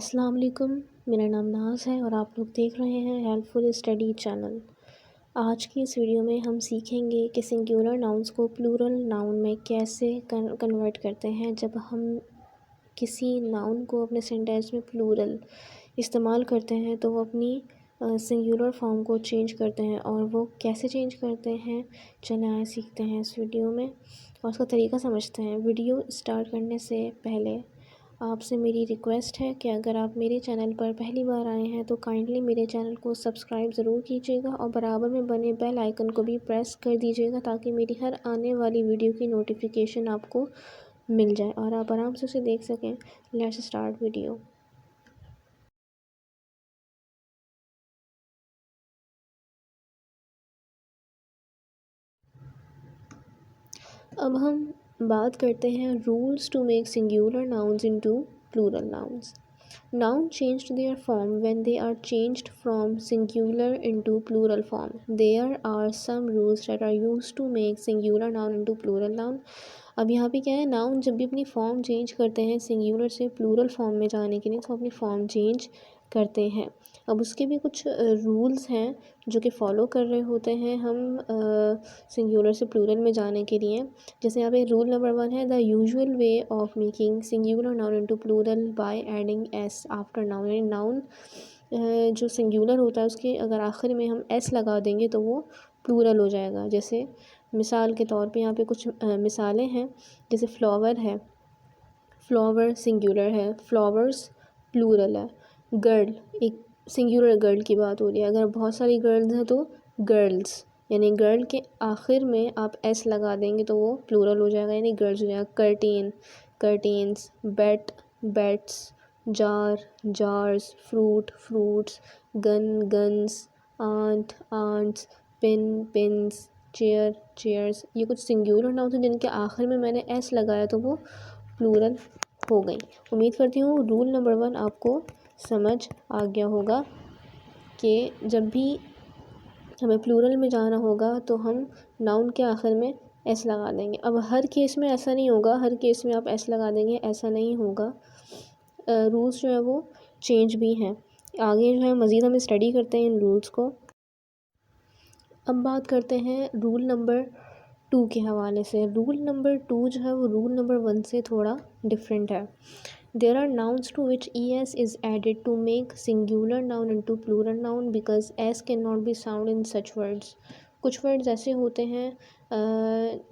अस्सलाम वालेकुम। मेरा नाम नाज है और आप लोग देख रहे हैं हेल्पफुल स्टडी चैनल। आज की इस वीडियो में हम सीखेंगे कि सिंगुलर नाउन्स को प्लूरल नाउन में कैसे कन्वर्ट करते हैं। जब हम किसी नाउन को अपने सेंटेंस में प्लूरल इस्तेमाल करते हैं तो वो अपनी सिंगुलर फॉर्म को चेंज करते हैं, और वो कैसे चेंज करते हैं चलिए आए सीखते हैं इस वीडियो में और उसका तरीका समझते हैं। वीडियो स्टार्ट करने से पहले आपसे मेरी रिक्वेस्ट है कि अगर आप मेरे चैनल पर पहली बार आए हैं तो काइंडली मेरे चैनल को सब्सक्राइब ज़रूर कीजिएगा और बराबर में बने बेल आइकन को भी प्रेस कर दीजिएगा ताकि मेरी हर आने वाली वीडियो की नोटिफिकेशन आपको मिल जाए और आप आराम से उसे देख सकें। Let's start video. अब हम बात करते हैं rules to make singular nouns into plural nouns. Noun changed their form when they are changed from singular into plural form. There are some rules that are used to make singular noun into plural noun. अब यहाँ पे क्या है, noun जब भी अपनी form change करते हैं सिंगुलर से प्लूरल फॉर्म में जाने के लिए तो अपनी फॉर्म चेंज करते हैं। अब उसके भी कुछ रूल्स हैं जो कि फ़ॉलो कर रहे होते हैं हम सिंगुलर से प्लूरल में जाने के लिए। जैसे यहाँ पे रूल नंबर 1 है, the usual way of making singular noun into plural by adding S after noun. यानी नाउन जो सिंगुलर होता है उसके अगर आखिर में हम एस लगा देंगे तो वो प्लूरल हो जाएगा। जैसे मिसाल के तौर पे यहाँ पे कुछ मिसालें हैं। जैसे फ्लावर है, फ्लावर सिंगुलर है, फ्लावर्स प्लूरल है। गर्ल, एक सिंगुलर गर्ल की बात हो रही है, अगर बहुत सारी गर्ल्स हैं तो गर्ल्स, यानी गर्ल के आखिर में आप एस लगा देंगे तो वो प्लूरल हो जाएगा यानी गर्ल्स हो जाएगा। Curtain, curtains, bet, bets, jar, jars, fruit, fruits, gun, guns, ant, ants, pin, pins, chair, chairs. ये कुछ सिंगुलर नाउन थे जिनके आखिर में मैंने एस लगाया तो वो प्लूरल हो गई। उम्मीद करती हूँ रूल नंबर 1 आपको समझ आ गया होगा कि जब भी हमें प्लूरल में जाना होगा तो हम नाउन के आखिर में एस लगा देंगे। अब हर केस में ऐसा नहीं होगा, हर केस में आप एस लगा देंगे ऐसा नहीं होगा। रूल्स जो है वो चेंज भी हैं। आगे जो है मज़ीद हम स्टडी करते हैं इन रूल्स को। अब बात करते हैं रूल नंबर 2 के हवाले से। रूल नंबर 2 जो है वो रूल नंबर 1 से थोड़ा डिफरेंट है। There are nouns to which es is added to make singular noun into plural noun because s cannot be sound in such words. कुछ वर्ड्स ऐसे होते हैं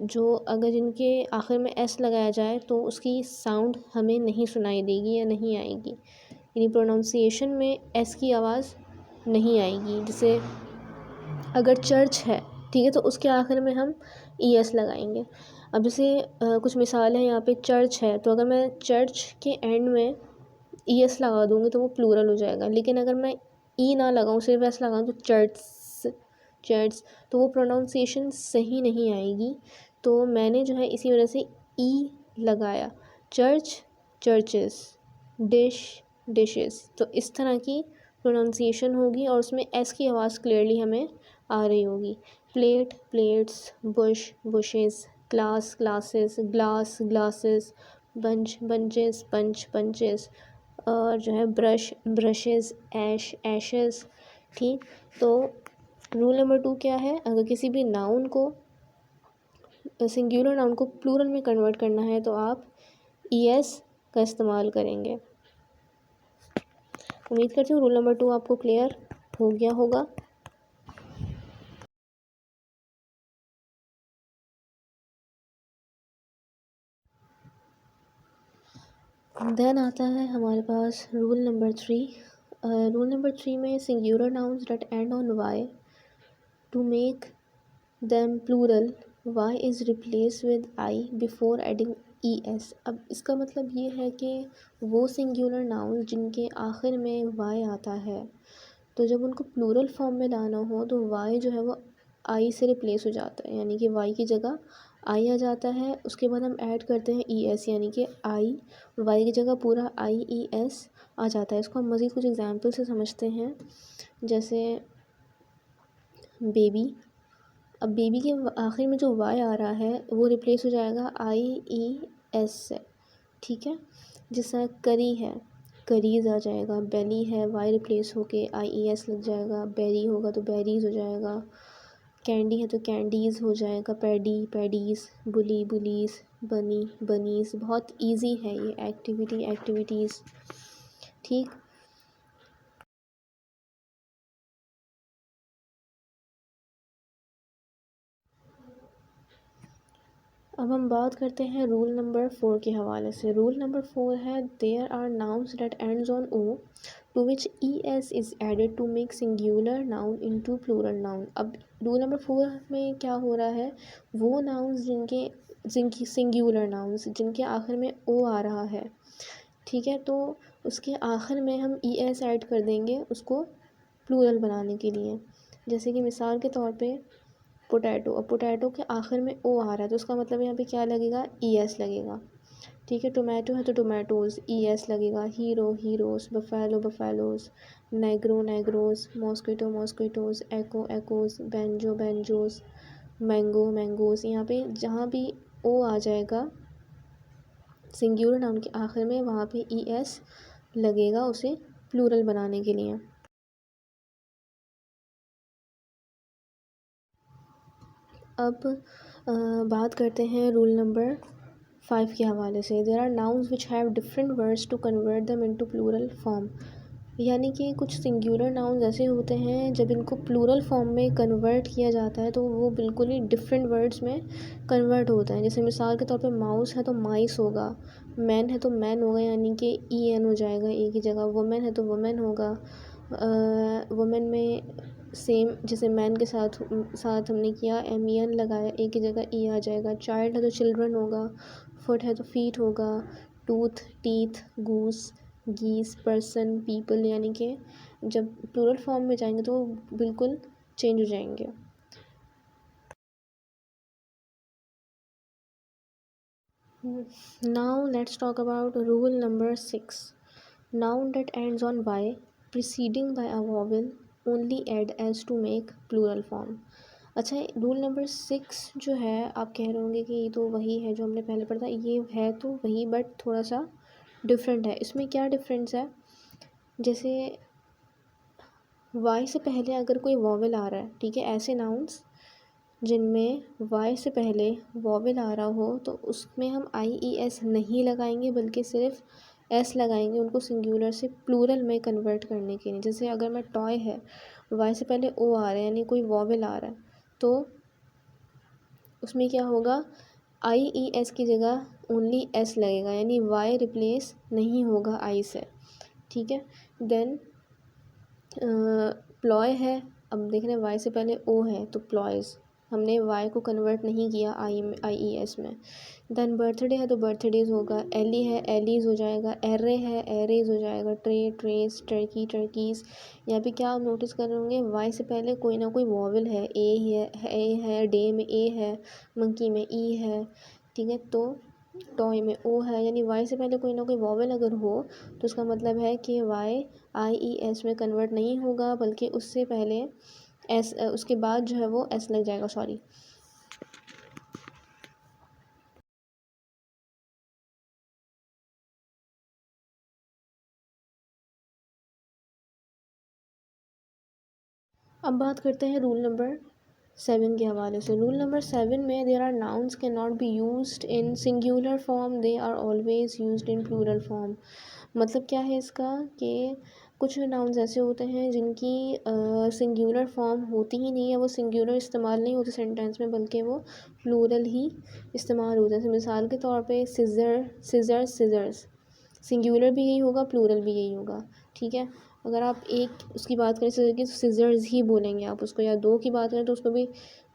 जो अगर जिनके आखिर में एस लगाया जाए तो उसकी साउंड हमें नहीं सुनाई देगी या नहीं आएगी, यानी प्रोनाउंसिएशन में एस की आवाज़ नहीं आएगी। जैसे अगर चर्च है, ठीक है, तो उसके आखिर में हम ई एस लगाएंगे। अब जैसे कुछ मिसाल है यहाँ पे, चर्च है तो अगर मैं चर्च के एंड में ई एस लगा दूँगी तो वो प्लूरल हो जाएगा। लेकिन अगर मैं ई ना लगाऊँ, सिर्फ एस लगाऊँ तो चर्च, चर्च, तो वो प्रोनाउंसिएशन सही नहीं आएगी। तो मैंने जो है इसी वजह से ई लगाया। Church, churches, dish, dishes. तो इस तरह की प्रोनाउंसिएशन होगी और उसमें एस की आवाज़ क्लियरली हमें आ रही होगी। Plate, plates, bush, bushes, class, classes, glass, glasses, bunch, bunches, punch, punches, और जो है ब्रश, ब्रशेस, ऐश, ऐशेस। ठीक, तो रूल नंबर 2 क्या है, अगर किसी भी नाउन को सिंगुलर नाउन को प्लूरल में कन्वर्ट करना है तो आप ई एस का इस्तेमाल करेंगे। उम्मीद करती हूँ रूल नंबर 2 आपको क्लियर हो गया होगा। देन आता है हमारे पास रूल नंबर 3। रूल नंबर 3 में singular nouns that end on Y to make them plural, Y is replaced with I before adding E S. अब इसका मतलब ये है कि वो सिंगुलर नाउन्स जिनके आखिर में वाई आता है तो जब उनको प्लूरल फॉर्म में लाना हो तो वाई जो है वो आई से रिप्लेस हो जाता है, यानी कि वाई की जगह आई आ जाता है। उसके बाद हम ऐड करते हैं ई एस, यानी कि आई वाई की जगह पूरा आई ई एस आ जाता है। इसको हम मज़ीद कुछ एग्जांपल से समझते हैं। जैसे बेबी, अब बेबी के आखिर में जो वाई आ रहा है वो रिप्लेस हो जाएगा आई ई एस से, ठीक है। जिस तरह करी है, करीज आ जाएगा, बेली है वाई रिप्लेस होके आई ई एस लग जाएगा, बेरी होगा तो बेरीज हो जाएगा, कैंडी है तो कैंडीज़ हो जाएगा, पैडी पैडीज़, बुली बुलीज़, बनी बनीज़। बहुत इजी है ये एक्टिविटीज़। ठीक। अब हम बात करते हैं रूल नंबर 4 के हवाले से। रूल नंबर 4 है there are nouns that ends on O to which E S is added to make singular noun into plural noun. अब रूल नंबर 4 में क्या हो रहा है, वो नाउन्स जिनकी सिंगुलर नाउन्स जिनके आखिर में ओ आ रहा है, ठीक है, तो उसके आखिर में हम ई एस ऐड कर देंगे उसको प्लूरल बनाने के लिए। जैसे कि मिसाल के तौर पे पोटैटो, अब पोटैटो के आखिर में ओ आ रहा है तो उसका मतलब यहाँ पे क्या लगेगा, ई एस लगेगा। ठीक है, टोमेटो है तो टोमेटोज़, ई एस लगेगा। Hero heroes, buffalo buffaloes, negro negroes, mosquito mosquitoes, echo echoes, banjo banjos, mango mangoes. यहाँ पे जहाँ भी ओ आ जाएगा सिंगुलर नाउन के आखिर में, वहाँ पे ई एस लगेगा उसे प्लूरल बनाने के लिए। अब बात करते हैं रूल नंबर 5 के हवाले से। There are nouns which have different words to convert them into plural form. यानी कि कुछ सिंगुलर नाउन्स ऐसे होते हैं जब इनको प्लूरल फॉर्म में कन्वर्ट किया जाता है तो वो बिल्कुल ही डिफरेंट वर्ड्स में कन्वर्ट होता है। जैसे मिसाल के तौर पे माउस है तो माइस होगा, मैन है तो मैन होगा, यानी कि ई एन हो जाएगा एक ही जगह। वुमेन है तो वुमेन होगा, वुमेन में सेम जैसे मैन के साथ साथ हमने किया एम ई एन लगाया, एक ही जगह ई आ जाएगा। चाइल्ड है तो चिल्ड्रन होगा, फुट है तो फीट होगा, टूथ टीथ, गूस गीस, पर्सन पीपल, यानी कि जब प्लूरल फॉर्म में जाएंगे तो बिल्कुल चेंज हो जाएंगे। Now let's talk about rule number 6। Noun that ends on Y preceding by a vowel only add S to make plural form. अच्छा, रूल नंबर 6 जो है, आप कह रहे होंगे कि ये तो वही है जो हमने पहले पढ़ा था। ये है तो वही, बट थोड़ा सा डिफरेंट है। इसमें क्या डिफरेंस है, जैसे वाई से पहले अगर कोई वॉवेल आ रहा है, ठीक है, ऐसे नाउन्स जिनमें वाई से पहले वॉवेल आ रहा हो तो उसमें हम आई ई एस नहीं लगाएंगे बल्कि सिर्फ एस लगाएंगे उनको सिंगुलर से प्लूरल में कन्वर्ट करने के लिए। जैसे अगर मैं टॉय है, वाई से पहले ओ आ रहा है यानी कोई वॉवेल आ रहा है, तो उसमें क्या होगा, आई ई एस की जगह ओनली एस लगेगा, यानी वाई रिप्लेस नहीं होगा आई से। ठीक है, देन प्लॉय है, अब देख रहे हैं वाई से पहले ओ है तो प्लॉयज़, हमने वाई को कन्वर्ट नहीं किया आई ई एस में। देन बर्थडे है तो बर्थडेज होगा, एली है एलीज हो जाएगा, एरे है एरेज हो जाएगा, ट्रे ट्रेस, टर्की टर्कीज़। यहाँ पे क्या आप नोटिस कर रहे होंगे, वाई से पहले कोई ना कोई वॉवल है, ए है, डे में ए है, मंकी में ई है, ठीक है, तो टॉय में ओ है, यानी वाई से पहले कोई ना कोई वॉवल अगर हो तो उसका मतलब है कि वाई आई ई एस में कन्वर्ट नहीं होगा बल्कि उससे पहले एस, उसके बाद जो है वो एस लग जाएगा, सॉरी। अब बात करते हैं रूल नंबर 7 के हवाले से। रूल नंबर 7 में there are nouns can not be used in singular form, they are always used in plural form. मतलब क्या है इसका, कि कुछ नाउन्स ऐसे होते हैं जिनकी सिंगुलर फॉर्म होती ही नहीं है, वो सिंगुलर इस्तेमाल नहीं होते सेंटेंस में बल्कि वो प्लूरल ही इस्तेमाल होते हैं। जैसे मिसाल के तौर पे सिज़र सिज़र्स सिज़र्स, सिंगुलर भी यही होगा प्लूरल भी यही होगा। ठीक है, अगर आप एक उसकी बात करें सिज़र की तो सिज़र्स ही बोलेंगे आप उसको, या दो की बात करें तो उसको भी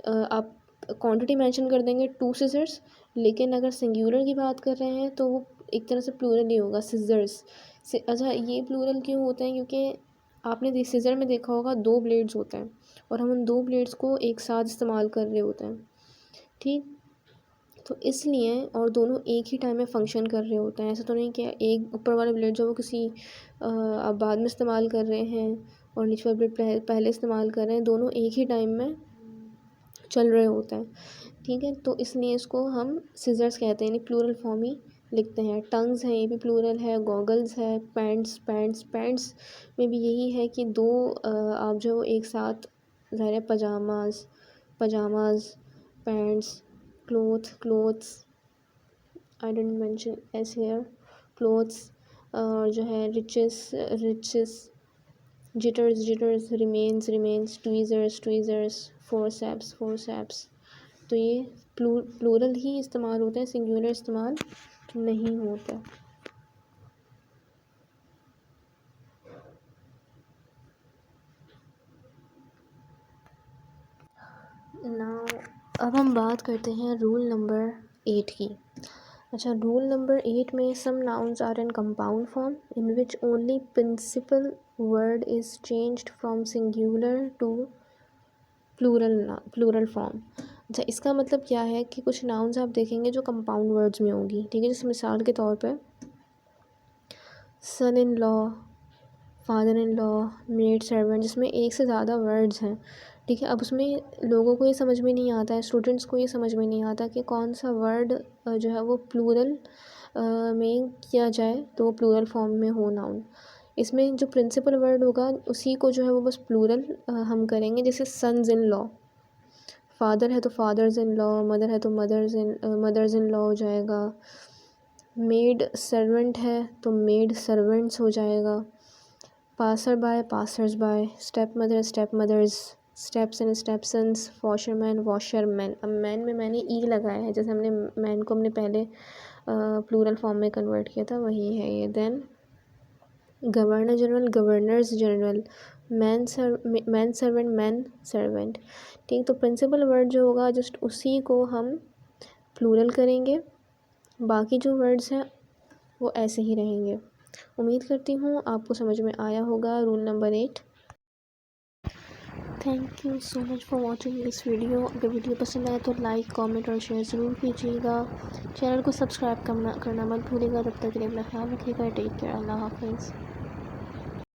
आप क्वांटिटी मेंशन कर देंगे 2 सिज़र्स। लेकिन अगर सिंगुलर की बात कर रहे हैं तो वो एक तरह से प्लूरल ही होगा, सिज़र्स से। अच्छा, ये प्लूरल क्यों होते हैं, क्योंकि आपने सिज़र में देखा होगा 2 ब्लेड्स होते हैं और हम उन 2 ब्लेड्स को एक साथ इस्तेमाल कर रहे होते हैं, ठीक, तो इसलिए, और दोनों एक ही टाइम में फ़ंक्शन कर रहे होते हैं। ऐसा तो नहीं कि एक ऊपर वाला ब्लेड जो वो किसी आप बाद में इस्तेमाल कर रहे हैं और नीचे वाला ब्लेड पहले इस्तेमाल कर रहे हैं, दोनों एक ही टाइम में चल रहे होते हैं। ठीक है, तो इसलिए इसको हम सिज़र्स कहते हैं, यानी प्लूरल फॉर्म ही लिखते हैं। टंग्स है, ये भी प्लूरल है। गॉगल्स है, पैंट्स पैंट्स पैंट्स में भी यही है कि दो आप जो एक साथ ज़ाहिर है pyjamas pyjamas, pants, clothes, I don't mention s here, clothes, और जो है riches, jitters, remains, tweezers, forceps. तो ये प्लूरल ही इस्तेमाल होता है, सिंगुलर इस्तेमाल नहीं होता। नाउ अब हम बात करते हैं रूल नंबर 8 की। अच्छा, रूल नंबर 8 में some nouns are in compound form in which only principal word is changed from singular to plural form. अच्छा, इसका मतलब क्या है कि कुछ नाउन्स आप देखेंगे जो कंपाउंड वर्ड्स में होंगी, ठीक है। जैसे मिसाल के तौर पे son in law, father in law, maid servant, जिसमें एक से ज़्यादा वर्ड्स हैं, ठीक है। अब उसमें लोगों को ये समझ में नहीं आता है, स्टूडेंट्स को ये समझ में नहीं आता कि कौन सा वर्ड जो है वो प्लूरल में किया जाए तो वो प्लूरल फॉर्म में हो नाउन। इसमें जो प्रिंसिपल वर्ड होगा उसी को जो है वो बस प्लूरल हम करेंगे। जैसे सन्स इन लॉ, फादर है तो फादर्स इन लॉ, मदर है तो मदर्स इन लॉ हो जाएगा। मेड सर्वेंट है तो मेड सर्वेंट्स हो जाएगा। Passer by passers by, step mother step mothers, steps and stepsons, washerman washerman. अब मैन में मैंने ई लगाया है, जैसे हमने मैन को हमने पहले प्लूरल फॉर्म में कन्वर्ट किया था, वही है ये। Then governor general, governors general, man servant man servant, ठीक। तो प्रिंसिपल वर्ड जो होगा जस्ट उसी को हम प्लूरल करेंगे, बाकी जो वर्ड्स हैं वो ऐसे ही रहेंगे। उम्मीद करती हूँ आपको समझ में आया होगा rule number 8। Thank you so much for watching this video. अगर वीडियो पसंद आए तो लाइक कमेंट और शेयर ज़रूर कीजिएगा। चैनल को सब्सक्राइब करना मत भूलिएगा। तब तक के लिए अपना ख्याल रखिएगा। टेक केयर, अल्लाह हाफिज़।